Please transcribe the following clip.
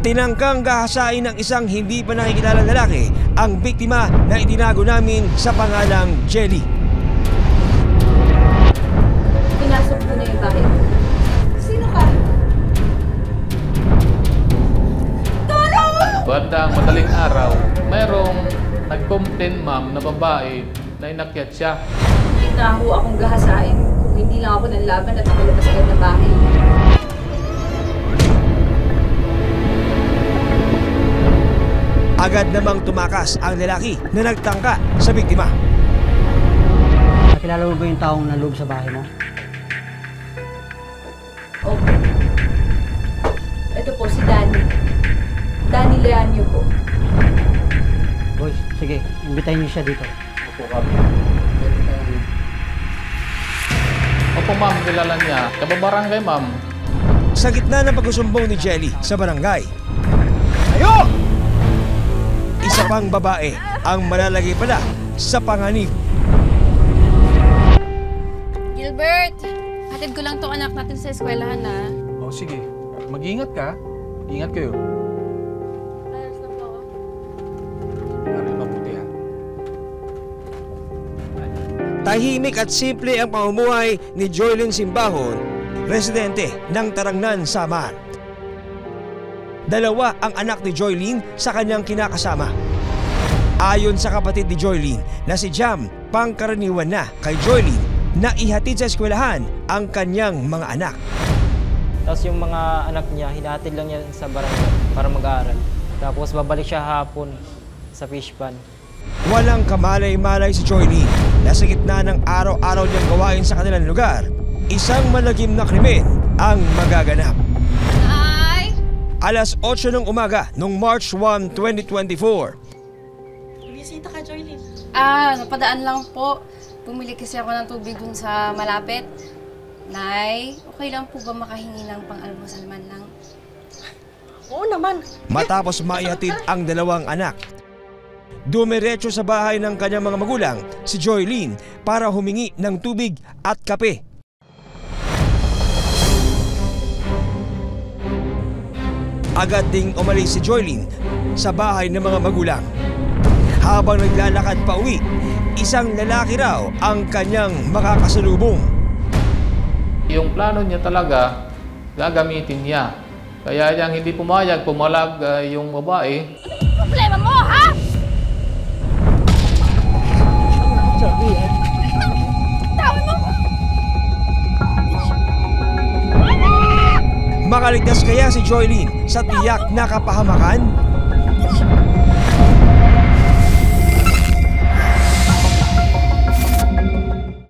Tinangkang gahasain ng isang hindi pa nakikilalang lalaki ang biktima na itinago namin sa pangalang Jelly. Pinasok ko na yung bahay. Sino ka? Bandang madaling araw, mayroong nag-complain ma'am na babae na inakyat siya. Inaho akong gahasain kung hindi lang ako nanlaban at nakalabas agad ng bahay. Agad namang tumakas ang lalaki na nagtangka sa biktima. Nakilala mo ba yung taong naloob sa bahay mo? Okay. Ito po si Danny. Danny Leanio po. Boys, sige, imbitahin niyo siya dito. Opo ma'am, kilala niya. Kababarangay ma'am. Sa gitna ng pagsusumbong ni Jelly sa barangay, ayo! Isa pang babae ang malalagay pala sa panganib. Gilbert, hatid ko lang tong anak natin sa eskwelahan na. Oh, sige. Mag-ingat ka. Ingat kayo. Ayos na po. Maraming mabuti ha. Tahimik at simple ang pamumuhay ni Joylyn Simbahon, residente ng Tarangnan, Samar. Dalawa ang anak ni Joylyn sa kanyang kinakasama. Ayon sa kapatid ni Joylyn na si Jam, pangkaraniwan na kay Joylyn na ihatid sa eskwelahan ang kanyang mga anak. Tapos yung mga anak niya, hinahatid lang niya sa barangay para mag-aaral. Tapos babalik siya hapon sa fish pan. Walang kamalay-malay si Joylyn na sa gitna ng araw-araw niyang gawain sa kanilang lugar, isang malagim na krimen ang magaganap. Alas 8 ng umaga noong March 1, 2024. Bisita ka, Joylyn. Napadaan lang po. Bumili kasi ako ng tubig dun sa malapit. Nay, okay lang po ba makahingi ng pang-almusal man lang? Oo naman. Matapos maihatid ang dalawang anak, dumiretso sa bahay ng kanyang mga magulang, si Joylyn, para humingi ng tubig at kape. Agad ding umalis si Joylyn sa bahay ng mga magulang. Habang naglalakad pa uwi, isang lalaki raw ang kanyang makakasalubong. Yung plano niya talaga, gagamitin niya. Kaya niyang hindi pumayag, pumalag yung babae. Problema mo, ha? Makaligtas kaya si Joylyn sa tiyak na kapahamakan?